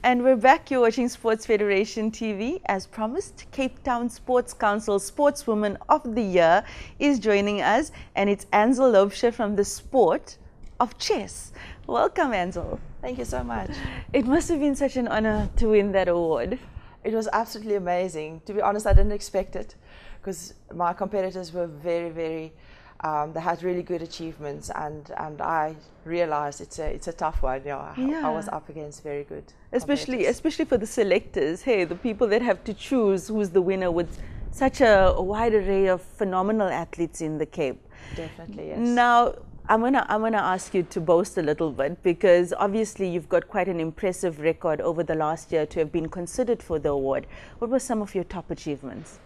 And we're back. You're watching Sports Federation TV. As promised, Cape Town Sports Council Sportswoman of the Year is joining us, and it's Anzel Laubscher from the sport of chess. Welcome, Anzel. Thank you so much. It must have been such an honor to win that award. It was absolutely amazing. To be honest, I didn't expect it because my competitors were very they had really good achievements, and I realized it's a tough one. I was up against very good, especially for the selectors. Hey, the people that have to choose who's the winner with such a wide array of phenomenal athletes in the Cape. Definitely, yes. Now, I'm gonna ask you to boast a little bit, because obviously you've got quite an impressive record over the last year to have been considered for the award. What were some of your top achievements?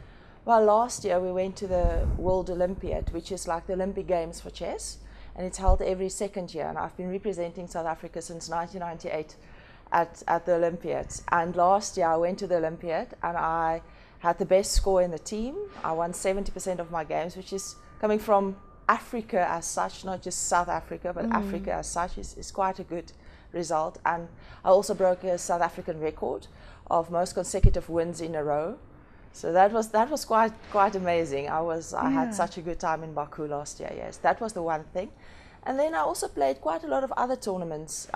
Well, last year we went to the World Olympiad, which is like the Olympic Games for chess, and it's held every second year. And I've been representing South Africa since 1998 at the Olympiads. And last year I went to the Olympiad and I had the best score in the team. I won 70% of my games, which is coming from Africa as such, not just South Africa, but Africa as such is quite a good result. And I also broke a South African record of most consecutive wins in a row. So that was quite amazing. I had such a good time in Baku last year. Yes, that was the one thing. And then I also played quite a lot of other tournaments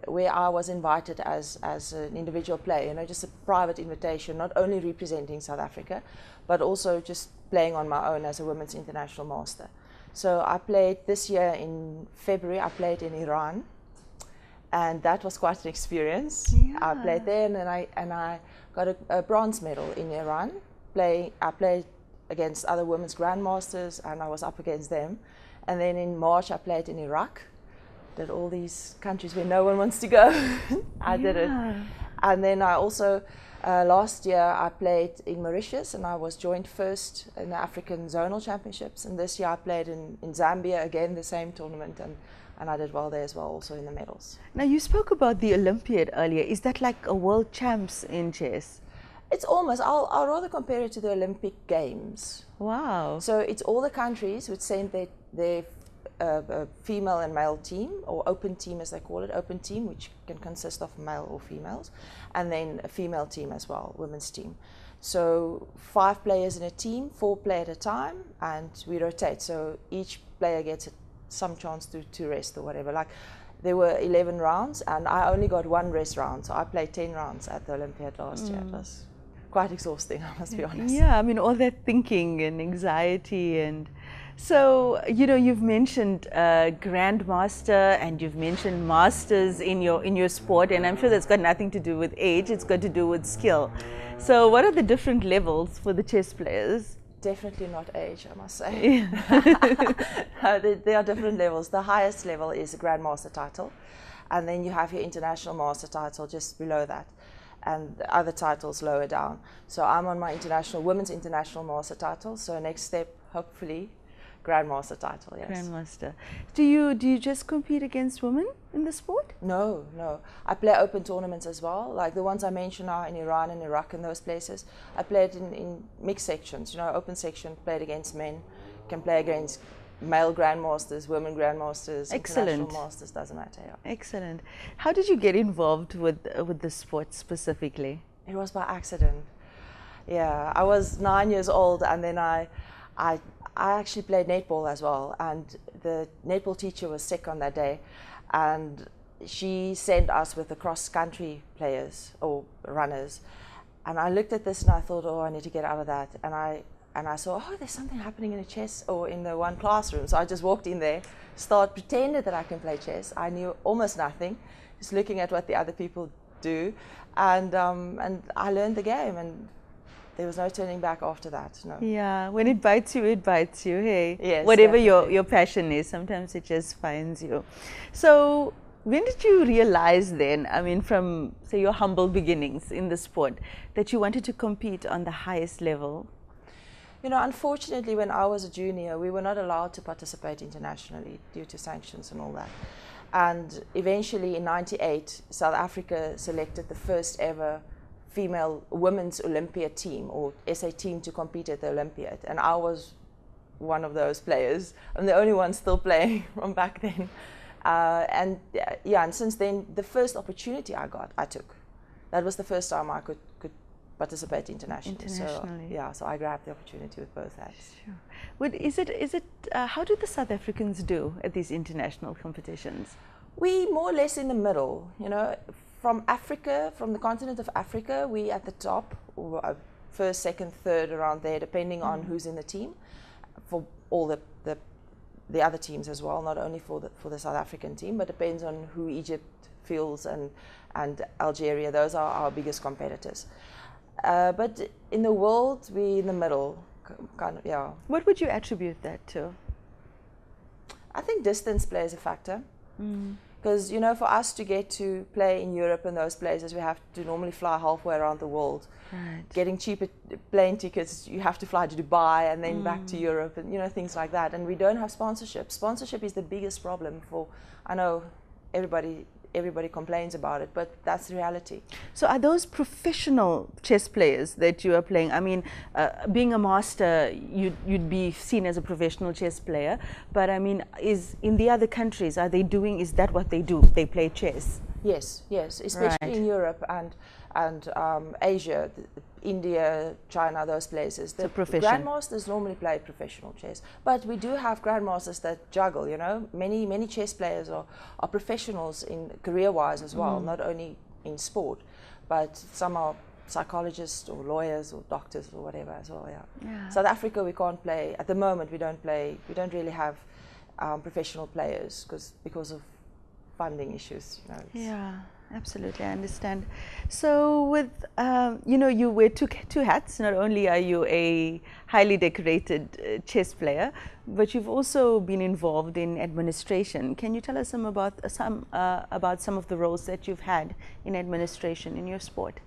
where I was invited as an individual player. Just a private invitation, not only representing South Africa, but also just playing on my own as a women's international master. So I played this year in February. I played in Iran, and that was quite an experience. Yeah. I played there, and I got a bronze medal in Iran. I played against other women's grandmasters, and I was up against them. And then in March I played in Iraq. Did all these countries where no one wants to go. I did it. And then I also last year I played in Mauritius, and I was joint first in the African Zonal Championships. And this year I played in Zambia, again the same tournament, and I did well there as well, also in the medals. Now, you spoke about the Olympiad earlier. Is that like a world champs in chess? It's almost, I'll rather compare it to the Olympic Games. Wow. So it's all the countries would send their female and male team, or open team as they call it, open team, which can consist of male or females, and then a female team as well, women's team. So 5 players in a team, 4 play at a time, and we rotate. So each player gets some chance to rest or whatever. Like there were 11 rounds, and I only got 1 rest round. So I played 10 rounds at the Olympiad last year. It was quite exhausting, I must be honest. Yeah, I mean, all that thinking and anxiety. And so, you've mentioned Grandmaster, and you've mentioned Masters in your sport, and I'm sure that's got nothing to do with age. It's got to do with skill. So what are the different levels for the chess players? Definitely not age, I must say. Yeah. There are different levels. The highest level is the Grandmaster title, and then you have your International Master title just below that, and the other titles lower down. So I'm on my Women's International Master title, so next step, hopefully, Grandmaster title, yes. Grandmaster. Do you just compete against women in the sport? No. I play open tournaments as well, like the ones I mentioned are in Iran and Iraq and those places. I played in mixed sections, open section, played against men, can play against male grandmasters, women grandmasters, Excellent. International masters, doesn't matter. Yeah. Excellent. How did you get involved with the sport specifically? It was by accident. Yeah, I was 9 years old, and then I actually played netball as well, and the netball teacher was sick on that day, and she sent us with the cross-country players or runners, and I looked at this and I thought, I need to get out of that, and I saw, there's something happening in the chess or in the one classroom, so I just walked in there, pretended that I can play chess. I knew almost nothing, just looking at what the other people do, and I learned the game, and there was no turning back after that. No. Yeah, when it bites you, hey. Yes, whatever definitely. your passion is, sometimes it just finds you. So when did you realize then, I mean, from say your humble beginnings in the sport, that you wanted to compete on the highest level? Unfortunately, when I was a junior, we were not allowed to participate internationally due to sanctions and all that. And eventually in '98, South Africa selected the first ever female women's Olympiad team, or SA team, to compete at the Olympiad, and I was one of those players. I'm the only one still playing from back then, and since then the first opportunity I got, I took. that was the first time I could participate internationally. Internationally. So, yeah, so I grabbed the opportunity with both hats. Sure. Well, is it? How do the South Africans do at these international competitions? We more or less in the middle, you know, from Africa, from the continent of Africa, we at the top, or first, second, third, around there, depending on who's in the team, for all the other teams as well, not only for the South African team, but depends on who Egypt feels and Algeria. Those are our biggest competitors. But in the world, we're in the middle, kind of, yeah. What would you attribute that to? I think distance plays a factor. Because, you know, for us to get to play in Europe and those places, we have to normally fly halfway around the world. Right. Getting cheaper plane tickets, you have to fly to Dubai and then back to Europe and, you know, things like that. And we don't have sponsorship. Sponsorship is the biggest problem for, I know everybody complains about it, but that's the reality. So are those professional chess players that you are playing? I mean, being a master, you'd be seen as a professional chess player, but I mean, is in the other countries, is that what they do? They play chess? Yes, especially Right. in Europe and Asia, India, China, those places. The grandmasters normally play professional chess, but we do have grandmasters that juggle. You know, many chess players are professionals in career-wise as well, not only in sport, but some are psychologists or lawyers or doctors or whatever as well. Yeah. South Africa, we can't play at the moment. We don't really have professional players because of funding issues. You know, yeah, absolutely, I understand. So with, you know, you wear two hats. Not only are you a highly decorated chess player, but you've also been involved in administration. Can you tell us about some of the roles that you've had in administration in your sport?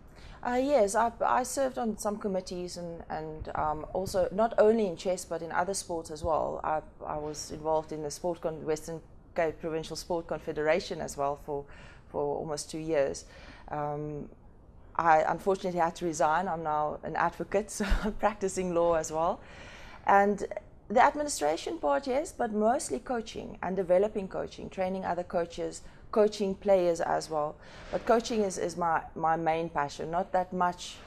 Yes, I served on some committees and also not only in chess but in other sports as well. I was involved in the Western Cape Provincial Sport Confederation as well for almost 2 years. I unfortunately had to resign. I'm now an advocate, so I'm practicing law as well. And the administration part, yes, but mostly coaching and developing coaching, training other coaches, coaching players as well. But coaching is my main passion, not that much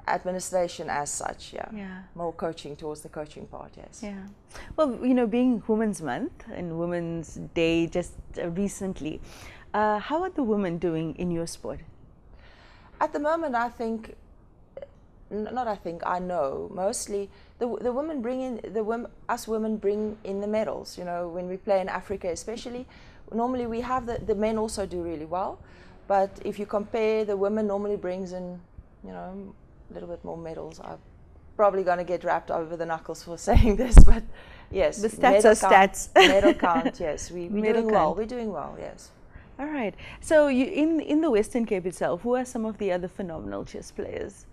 administration as such, yeah. More coaching towards the coaching part, yes. Yeah. Well, you know, being Women's Month and Women's Day just recently, how are the women doing in your sport? At the moment, I know mostly the women bring in us women bring in the medals. You know, when we play in Africa, especially, normally we have the men also do really well, but if you compare, the women normally brings in, you know, a little bit more medals. I'm probably going to get wrapped over the knuckles for saying this, but yes, the stats are stats. Medal count, yes, we're doing well. We're doing well, yes. All right. So you in the Western Cape itself, who are some of the other phenomenal chess players?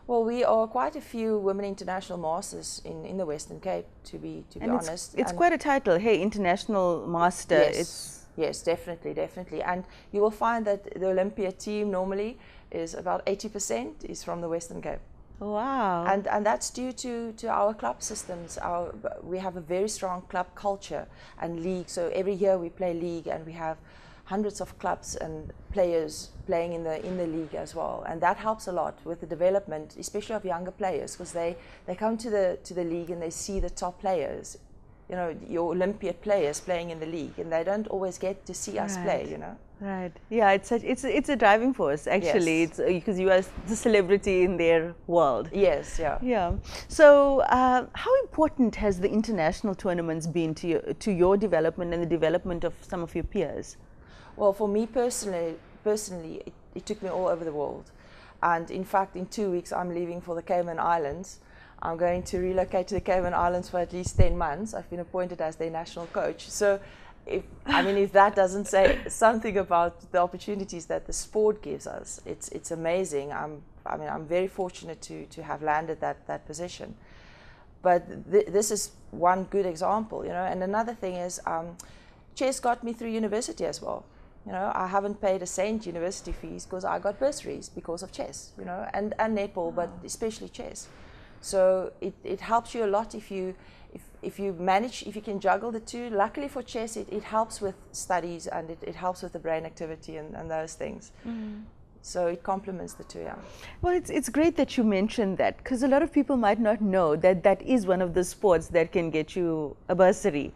Well, we are quite a few women international masters in the Western Cape, to be honest. It's quite a title. Hey, international master. Yes, definitely. And you will find that the Olympiad team normally is about 80% is from the Western Cape. Wow. And that's due to our club systems. We have a very strong club culture and league. So every year we play league, and we have hundreds of clubs and players playing in the league as well, and that helps a lot with the development, especially of younger players, because they come to the league and they see the top players, you know, your Olympiad players playing in the league, and they don't always get to see us play, you know. Right. Yeah, it's a driving force actually. Yes. It's because you are the celebrity in their world. Yes. Yeah. Yeah. So, how important has the international tournaments been to your development and the development of some of your peers? Well, for me personally, it took me all over the world. And in fact, in 2 weeks, I'm leaving for the Cayman Islands. I'm going to relocate to the Cayman Islands for at least 10 months. I've been appointed as their national coach. So, if that doesn't say something about the opportunities that the sport gives us, it's amazing. I'm very fortunate to have landed that position. But this is one good example, you know. And another thing is, chess got me through university as well. You know, I haven't paid a cent university fees because I got bursaries because of chess, you know, and netball, but especially chess. So it helps you a lot if you can juggle the two. Luckily for chess, it helps with studies, and it helps with the brain activity and those things. So it complements the two, yeah. Well, it's great that you mentioned that, because a lot of people might not know that that is one of the sports that can get you a bursary,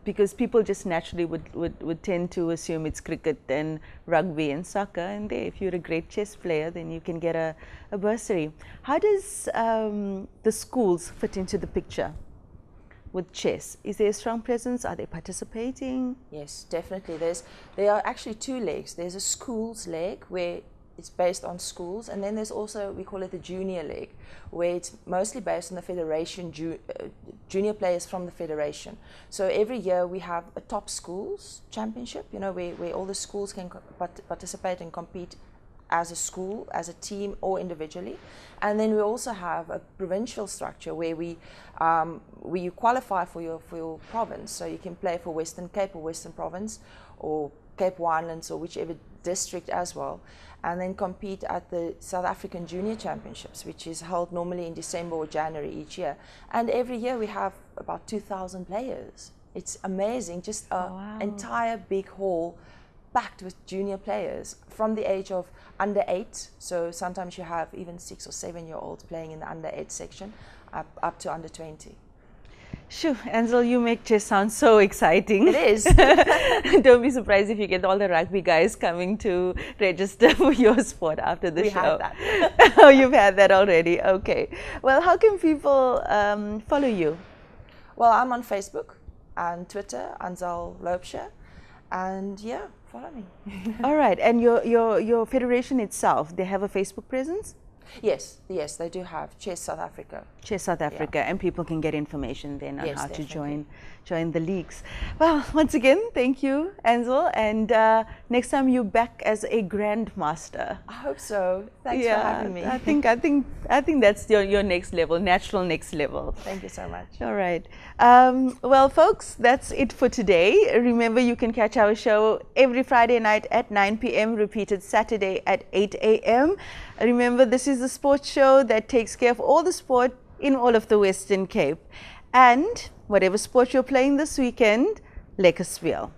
because people just naturally would tend to assume it's cricket and rugby and soccer, and if you're a great chess player, then you can get a bursary. How does the schools fit into the picture with chess? Is there a strong presence? Are they participating? Yes, definitely. There are actually two legs. There's a schools leg where it's based on schools, and then there's also, we call it the junior leg, where it's mostly based on the federation, junior players from the federation. So every year we have a top schools championship, you know, where all the schools can participate and compete as a school, as a team, or individually. And then we also have a provincial structure where you qualify for your province. So you can play for Western Cape or Western Province or Cape Winelands or whichever district as well, and then compete at the South African Junior Championships, which is held normally in December or January each year. And every year we have about 2,000 players. It's amazing, just an entire big hall packed with junior players from the age of under 8. So sometimes you have even 6 or 7 year olds playing in the under 8 section, up to under 20. Sure, Anzel, you make chess sound so exciting. It is. Don't be surprised if you get all the rugby guys coming to register for your sport after the show. We had that. Oh, you've had that already. Okay. Well, how can people follow you? Well, I'm on Facebook and Twitter, Anzel Laubscher, and yeah, follow me. All right. And your federation itself, they have a Facebook presence? Yes, they do have Chess South Africa. Chess South Africa, yeah. And people can get information then on how definitely. to join the leagues. Well, once again, thank you, Anzel, and next time you're back as a Grandmaster. I hope so. Thanks for having me. I think that's your next level, natural next level. Thank you so much. All right. Well, folks, that's it for today. Remember, you can catch our show every Friday night at 9 p.m., repeated Saturday at 8 a.m. Remember, this is a sports show that takes care of all the sport in all of the Western Cape. And whatever sport you're playing this weekend, lekker speel.